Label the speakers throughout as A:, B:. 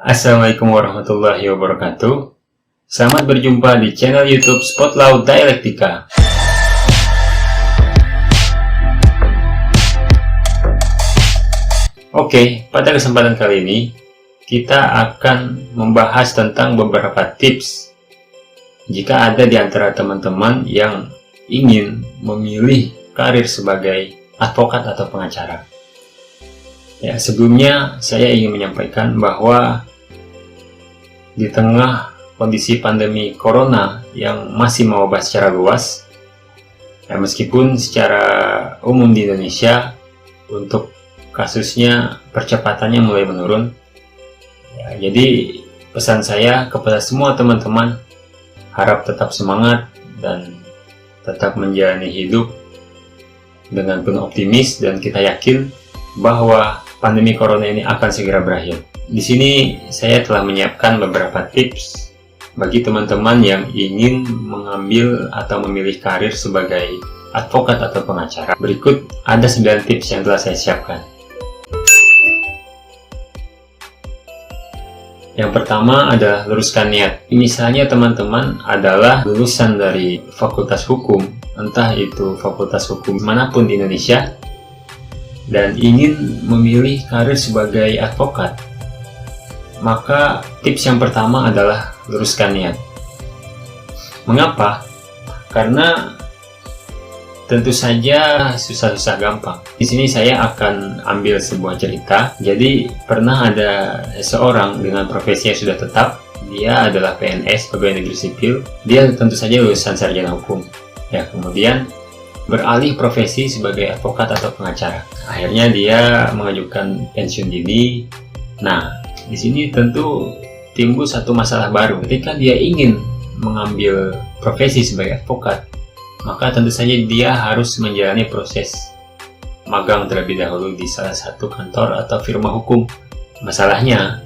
A: Assalamualaikum warahmatullahi wabarakatuh. Selamat berjumpa di channel YouTube Spotlaut Dialektika. Oke, pada kesempatan kali ini kita akan membahas tentang beberapa tips jika ada di antara teman-teman yang ingin memilih karir sebagai advokat atau pengacara. Ya, sebelumnya saya ingin menyampaikan bahwa di tengah kondisi pandemi corona yang masih mewabah secara luas, ya meskipun secara umum di Indonesia untuk kasusnya percepatannya mulai menurun, ya, jadi pesan saya kepada semua teman-teman harap tetap semangat dan tetap menjalani hidup dengan penuh optimis, dan kita yakin bahwa pandemi corona ini akan segera berakhir. Di sini saya telah menyiapkan beberapa tips bagi teman-teman yang ingin mengambil atau memilih karir sebagai advokat atau pengacara. Berikut ada 9 tips yang telah saya siapkan. Yang pertama adalah luruskan niat. Misalnya teman-teman adalah lulusan dari fakultas hukum, entah itu fakultas hukum manapun di Indonesia, dan ingin memilih karir sebagai advokat, maka tips yang pertama adalah luruskan niat. Mengapa? Karena tentu saja susah-susah gampang. Di sini saya akan ambil sebuah cerita. Jadi pernah ada seorang dengan profesi yang sudah tetap. Dia adalah PNS, pegawai negeri sipil. Dia tentu saja lulusan sarjana hukum. Ya, kemudian beralih profesi sebagai advokat atau pengacara. Akhirnya dia mengajukan pensiun dini. Nah, di sini tentu timbul satu masalah baru. Ketika dia ingin mengambil profesi sebagai advokat, maka tentu saja dia harus menjalani proses magang terlebih dahulu di salah satu kantor atau firma hukum. Masalahnya,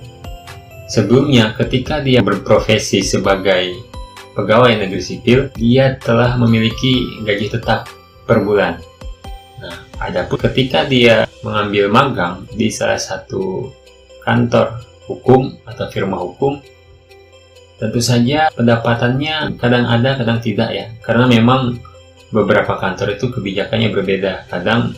A: sebelumnya ketika dia berprofesi sebagai pegawai negeri sipil, dia telah memiliki gaji tetap per bulan. Nah, adapun ketika dia mengambil magang di salah satu kantor hukum atau firma hukum, tentu saja pendapatannya kadang ada, kadang tidak ya. Karena memang beberapa kantor itu kebijakannya berbeda. Kadang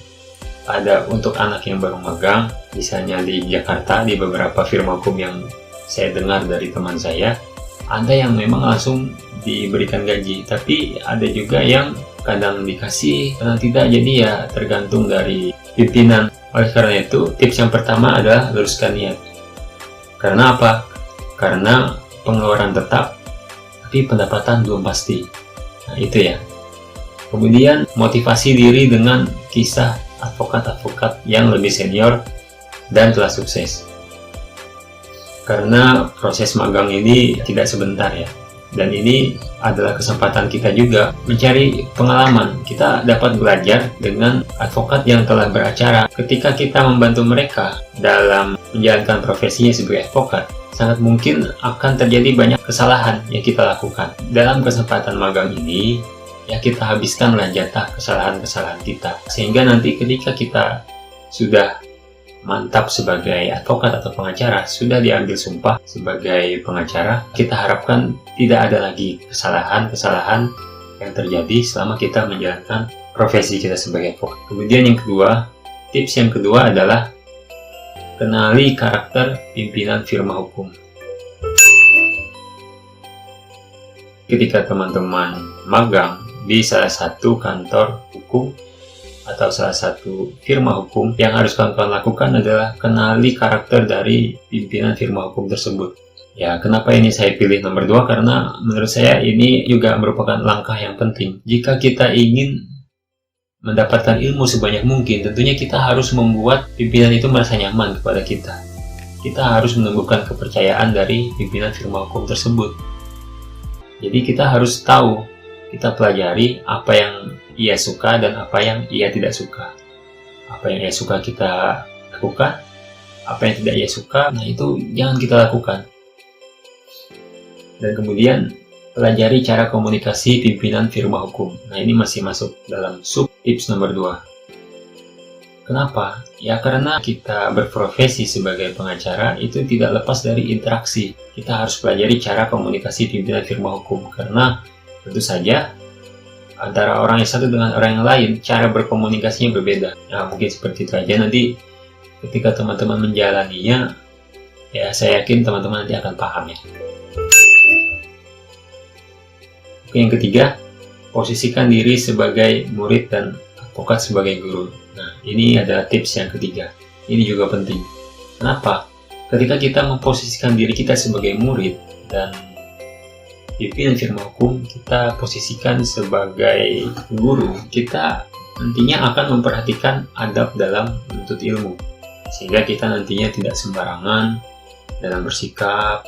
A: ada untuk anak yang baru magang, misalnya di Jakarta, di beberapa firma hukum yang saya dengar dari teman saya, ada yang memang langsung diberikan gaji. Tapi ada juga yang kadang dikasih, kadang tidak. Jadi ya tergantung dari pimpinan. Oleh karena itu, tips yang pertama adalah luruskan niat. Karena apa? Karena pengeluaran tetap, tapi pendapatan belum pasti. Nah, itu ya. Kemudian motivasi diri dengan kisah advokat-advokat yang lebih senior dan telah sukses. Karena proses magang ini tidak sebentar ya. Dan ini adalah kesempatan kita juga mencari pengalaman. Kita dapat belajar dengan advokat yang telah beracara. Ketika kita membantu mereka dalam menjalankan profesinya sebagai advokat, sangat mungkin akan terjadi banyak kesalahan yang kita lakukan. Dalam kesempatan magang ini, ya kita habiskanlah jatah kesalahan-kesalahan kita. Sehingga nanti ketika kita sudah mantap sebagai advokat atau pengacara, sudah diambil sumpah sebagai pengacara, kita harapkan tidak ada lagi kesalahan-kesalahan yang terjadi selama kita menjalankan profesi kita sebagai advokat. Kemudian yang kedua, tips yang kedua adalah kenali karakter pimpinan firma hukum. Ketika teman-teman magang di salah satu kantor hukum atau salah satu firma hukum, yang harus kawan-kawan lakukan adalah kenali karakter dari pimpinan firma hukum tersebut. Ya, kenapa ini saya pilih nomor 2? Karena menurut saya ini juga merupakan langkah yang penting. Jika kita ingin mendapatkan ilmu sebanyak mungkin, tentunya kita harus membuat pimpinan itu merasa nyaman kepada kita. Kita harus menumbuhkan kepercayaan dari pimpinan firma hukum tersebut. Jadi kita harus tahu, kita pelajari apa yang ia suka dan apa yang ia tidak suka. Apa yang ia suka kita lakukan, apa yang tidak ia suka, nah itu jangan kita lakukan. Dan kemudian pelajari cara komunikasi pimpinan firma hukum. Nah, ini masih masuk dalam sub tips nomor 2. Kenapa? Ya karena kita berprofesi sebagai pengacara itu tidak lepas dari interaksi. Kita harus pelajari cara komunikasi pimpinan firma hukum, karena tentu saja antara orang yang satu dengan orang yang lain cara berkomunikasinya berbeda. Nah, mungkin seperti itu aja. Nanti ketika teman-teman menjalaninya, ya saya yakin teman-teman nanti akan paham ya. Oke, yang ketiga, posisikan diri sebagai murid dan advokat sebagai guru. Nah, ini adalah tips yang ketiga. Ini juga penting. Kenapa? Ketika kita memposisikan diri kita sebagai murid dan pimpinan firma hukum, kita posisikan sebagai guru, kita nantinya akan memperhatikan adab dalam menuntut ilmu. Sehingga kita nantinya tidak sembarangan dalam bersikap.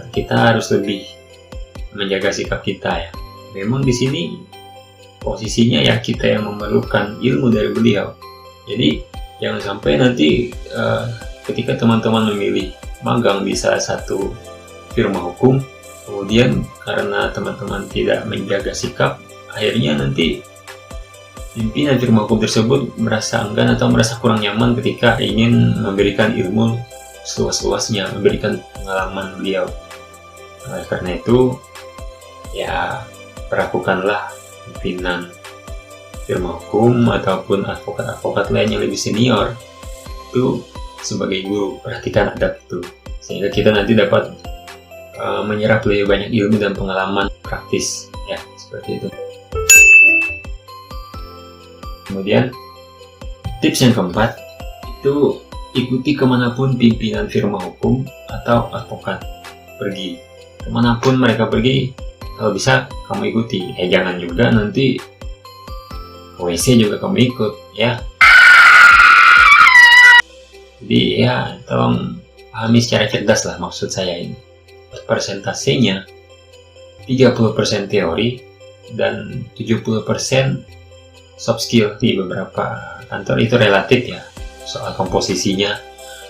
A: Kita harus lebih menjaga sikap kita ya. Memang di sini posisinya ya kita yang memerlukan ilmu dari beliau. Jadi jangan sampai nanti ketika teman-teman memilih magang di salah satu firma hukum, kemudian karena teman-teman tidak menjaga sikap, akhirnya nanti pimpinan firma hukum tersebut merasa enggan atau merasa kurang nyaman ketika ingin memberikan ilmu seluas-luasnya, memberikan pengalaman beliau. Karena itu ya perlakukanlah pimpinan firma hukum ataupun advokat-advokat lain yang lebih senior itu sebagai guru. Perhatikan adab itu sehingga kita nanti dapat menyerap lebih banyak ilmu dan pengalaman praktis ya, seperti itu. Kemudian tips yang keempat itu ikuti kemanapun pimpinan firma hukum atau advokat pergi. Kemanapun mereka pergi, kalau bisa kamu ikuti. Jangan juga nanti WC juga kamu ikut ya. Jadi ya tolong pahami secara cerdas lah maksud saya ini. Persentasenya 30% teori dan 70% soft skill. Di beberapa kantor itu relatif ya, soal komposisinya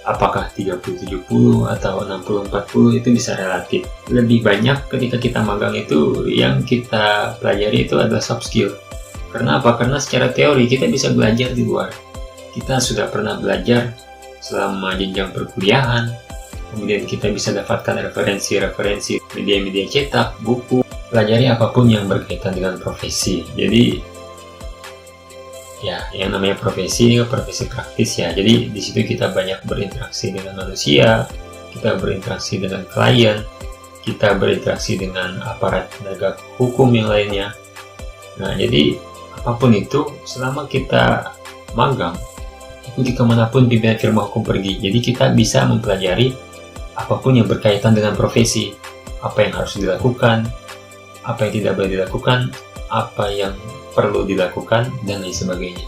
A: apakah 30-70 atau 60-40 itu bisa relatif. Lebih banyak ketika kita magang itu yang kita pelajari itu adalah soft skill. Karena apa? Karena secara teori kita bisa belajar di luar. Kita sudah pernah belajar selama jenjang perkuliahan, kemudian kita bisa dapatkan referensi-referensi media-media cetak, buku, pelajari apapun yang berkaitan dengan profesi. Jadi ya, yang namanya profesi ini profesi praktis ya. Jadi di situ kita banyak berinteraksi dengan manusia, kita berinteraksi dengan klien, kita berinteraksi dengan aparat penegak hukum yang lainnya. Nah, jadi apapun itu, selama kita magang, ikuti kemanapun pimpinan firma hukum pergi. Jadi kita bisa mempelajari apapun yang berkaitan dengan profesi, apa yang harus dilakukan, apa yang tidak boleh dilakukan, apa yang perlu dilakukan, dan lain sebagainya.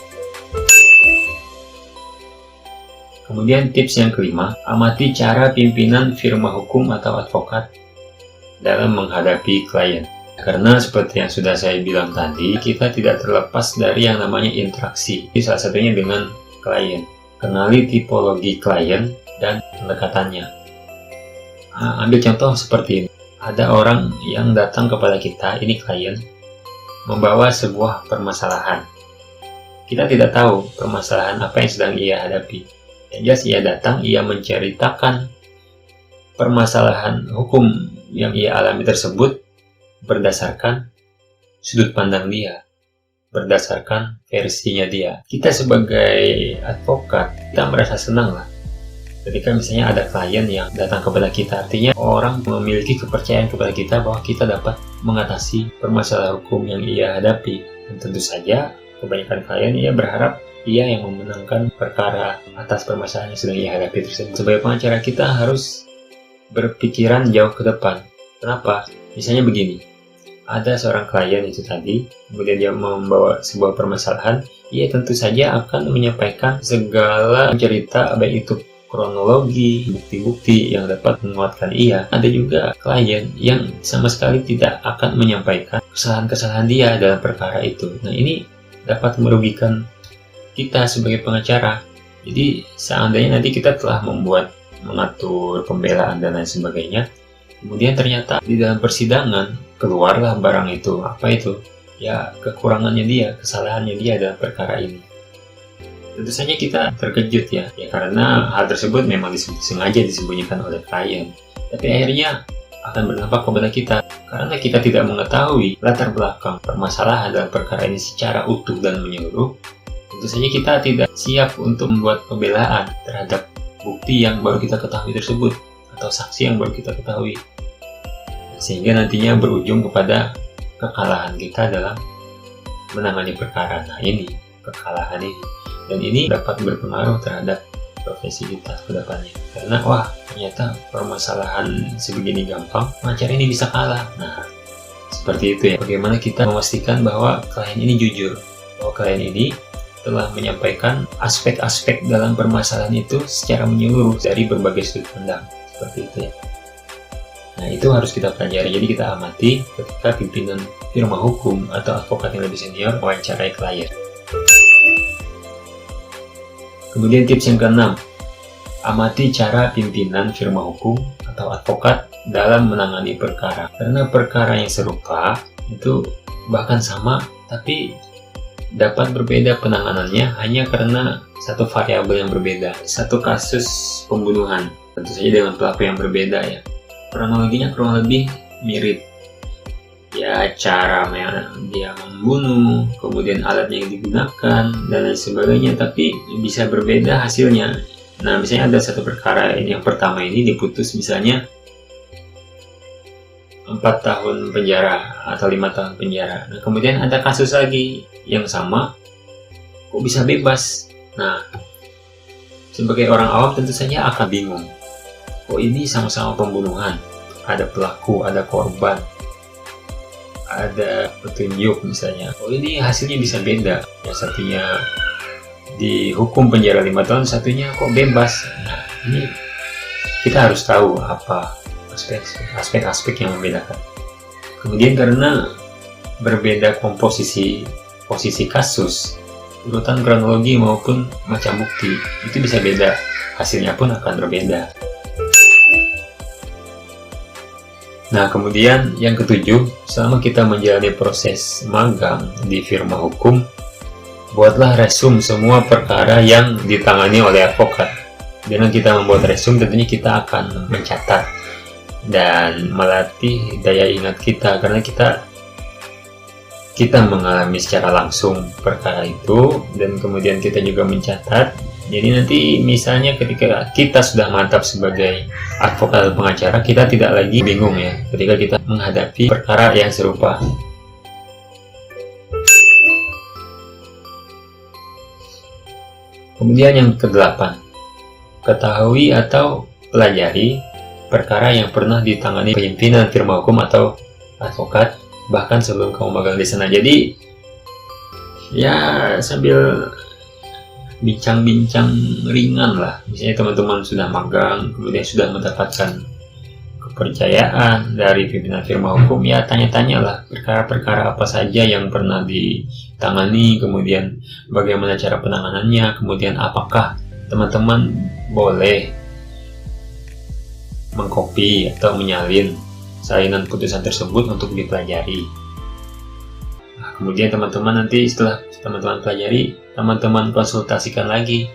A: Kemudian tips yang kelima, amati cara pimpinan firma hukum atau advokat dalam menghadapi klien. Karena seperti yang sudah saya bilang tadi, kita tidak terlepas dari yang namanya interaksi. Salah satunya dengan klien. Kenali tipologi klien dan pendekatannya. Ambil contoh seperti ini. Ada orang yang datang kepada kita, ini klien, membawa sebuah permasalahan. Kita tidak tahu permasalahan apa yang sedang ia hadapi. Yang jelas ia datang, ia menceritakan permasalahan hukum yang ia alami tersebut berdasarkan sudut pandang dia, berdasarkan versinya dia. Kita sebagai advokat, kita merasa senang lah ketika misalnya ada klien yang datang kepada kita. Artinya orang memiliki kepercayaan kepada kita bahwa kita dapat mengatasi permasalahan hukum yang ia hadapi. Dan tentu saja kebanyakan klien ia berharap ia yang memenangkan perkara atas permasalahan yang sedang ia hadapi tersebut. Sebagai pengacara kita harus berpikiran jauh ke depan. Kenapa? Misalnya begini, ada seorang klien itu tadi, kemudian dia membawa sebuah permasalahan, ia tentu saja akan menyampaikan segala cerita, baik itu kronologi, bukti-bukti yang dapat menguatkan ia. Ada juga klien yang sama sekali tidak akan menyampaikan kesalahan-kesalahan dia dalam perkara itu. Nah, ini dapat merugikan kita sebagai pengacara. Jadi seandainya nanti kita telah mengatur pembelaan dan lain sebagainya, kemudian ternyata di dalam persidangan keluarlah barang itu. Apa itu? Ya, kekurangannya dia, kesalahannya dia dalam perkara ini. Tentu saja kita terkejut ya karena hal tersebut memang sengaja disembunyikan oleh klien. Tapi akhirnya akan berdampak kepada kita karena kita tidak mengetahui latar belakang permasalahan dalam perkara ini secara utuh dan menyeluruh. Tentu saja kita tidak siap untuk membuat pembelaan terhadap bukti yang baru kita ketahui tersebut atau saksi yang baru kita ketahui, sehingga nantinya berujung kepada kekalahan kita dalam menangani perkara. Nah, ini kekalahan ini, dan ini dapat berpengaruh terhadap profesi kita ke depannya. Karena wah, ternyata permasalahan sebegini gampang, pengacara ini bisa kalah. Nah, seperti itu ya. Bagaimana kita memastikan bahwa klien ini jujur, bahwa klien ini telah menyampaikan aspek-aspek dalam permasalahan itu secara menyeluruh dari berbagai sudut pandang. Seperti itu ya. Nah, itu harus kita pelajari. Jadi kita amati ketika pimpinan firma hukum atau advokat yang lebih senior wawancarai klien. Kemudian tips yang keenam, amati cara pimpinan firma hukum atau advokat dalam menangani perkara. Karena perkara yang serupa itu bahkan sama, tapi dapat berbeda penanganannya hanya karena satu variabel yang berbeda. Satu kasus pembunuhan, tentu saja dengan pelaku yang berbeda ya. Kronologinya kurang lebih mirip. Ya, cara dia membunuh, kemudian alatnya yang digunakan, dan lain sebagainya, tapi bisa berbeda hasilnya. Nah, misalnya ada satu perkara ini, yang pertama ini diputus misalnya 4 tahun penjara atau 5 tahun penjara. Nah, kemudian ada kasus lagi yang sama, kok bisa bebas? Nah, sebagai orang awam tentu saja akan bingung. Kok ini sama-sama pembunuhan? Ada pelaku, ada korban, ada petunjuk misalnya. Oh, ini hasilnya bisa beda. Yang satunya dihukum penjara 5 tahun, satunya kok bebas. Nah, ini kita harus tahu apa aspek-aspek yang membedakan. Kemudian karena berbeda posisi kasus, urutan kronologi maupun macam bukti itu bisa beda, hasilnya pun akan berbeda. Nah, kemudian yang ketujuh, selama kita menjalani proses magang di firma hukum, buatlah resum semua perkara yang ditangani oleh advokat. Dengan kita membuat resum, tentunya kita akan mencatat dan melatih daya ingat kita, karena kita mengalami secara langsung perkara itu, dan kemudian kita juga mencatat. Jadi nanti misalnya ketika kita sudah mantap sebagai advokat atau pengacara, kita tidak lagi bingung ya ketika kita menghadapi perkara yang serupa. Kemudian yang ke-8, ketahui atau pelajari perkara yang pernah ditangani pimpinan firma hukum atau advokat bahkan sebelum kamu magang di sana. Jadi ya sambil bincang-bincang ringan lah. Misalnya teman-teman sudah magang, kemudian sudah mendapatkan kepercayaan dari pimpinan firma hukum, ya tanya-tanya lah perkara-perkara apa saja yang pernah ditangani, kemudian bagaimana cara penanganannya, kemudian apakah teman-teman boleh mengcopy atau menyalin salinan putusan tersebut untuk dipelajari. Nah, kemudian teman-teman nanti setelah teman-teman pelajari, teman-teman konsultasikan lagi,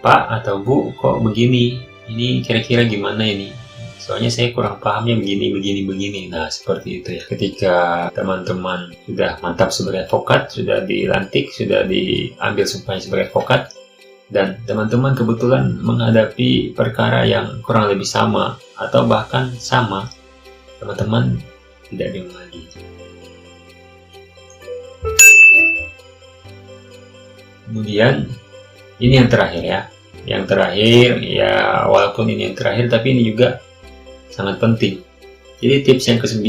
A: Pak atau Bu, kok begini? Ini kira-kira gimana ini? Soalnya saya kurang pahamnya begini. Nah, seperti itu ya. Ketika teman-teman sudah mantap sebagai advokat, sudah dilantik, sudah diambil sumpahnya sebagai advokat, dan teman-teman kebetulan menghadapi perkara yang kurang lebih sama atau bahkan sama, teman-teman tidak bingung lagi. Kemudian ini yang terakhir ya. Yang terakhir ya, walaupun ini yang terakhir tapi ini juga sangat penting. Jadi tips yang ke-9,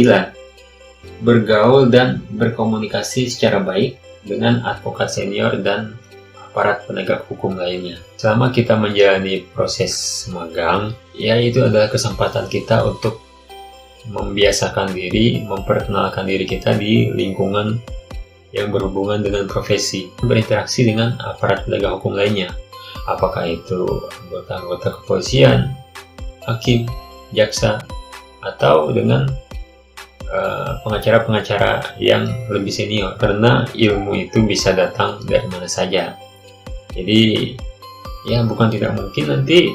A: bergaul dan berkomunikasi secara baik dengan advokat senior dan aparat penegak hukum lainnya. Selama kita menjalani proses magang, ya itu adalah kesempatan kita untuk membiasakan diri, memperkenalkan diri kita di lingkungan yang berhubungan dengan profesi, berinteraksi dengan aparat penegak hukum lainnya, apakah itu anggota kepolisian, hakim, jaksa, atau dengan pengacara-pengacara yang lebih senior, karena ilmu itu bisa datang dari mana saja. Jadi ya bukan tidak mungkin nanti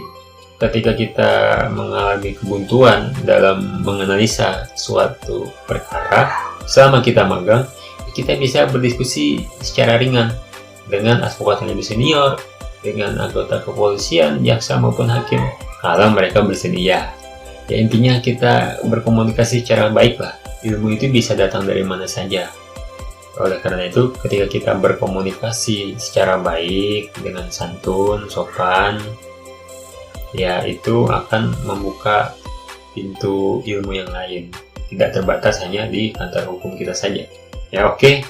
A: ketika kita mengalami kebuntuan dalam menganalisa suatu perkara selama kita magang, kita bisa berdiskusi secara ringan dengan advokat yang lebih senior, dengan anggota kepolisian, jaksa maupun hakim kalau mereka bersedia. Ya intinya kita berkomunikasi secara baik lah. Ilmu itu bisa datang dari mana saja. Oleh karena itu, ketika kita berkomunikasi secara baik dengan santun, sopan, ya itu akan membuka pintu ilmu yang lain. Tidak terbatas hanya di kantor hukum kita saja. Ya oke.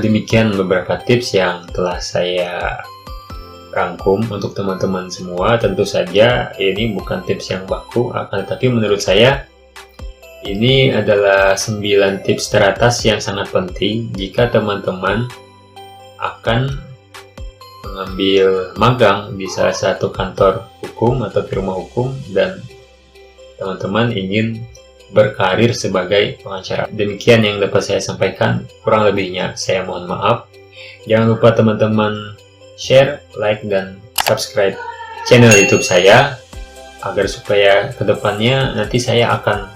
A: Demikian beberapa tips yang telah saya rangkum untuk teman-teman semua. Tentu saja ini bukan tips yang baku, akan tetapi menurut saya ini adalah 9 tips teratas yang sangat penting jika teman-teman akan mengambil magang di salah satu kantor hukum atau firma hukum dan teman-teman ingin berkarir sebagai pengacara. Demikian yang dapat saya sampaikan, kurang lebihnya saya mohon maaf. Jangan lupa teman-teman share, like, dan subscribe channel YouTube saya agar supaya kedepannya nanti saya akan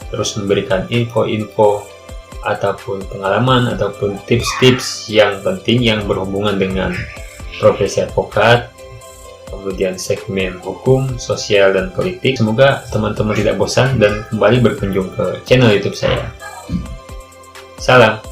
A: terus memberikan info-info ataupun pengalaman ataupun tips-tips yang penting yang berhubungan dengan profesi advokat, kemudian segmen hukum, sosial, dan politik. Semoga teman-teman tidak bosan dan kembali berkunjung ke channel YouTube saya. Salam.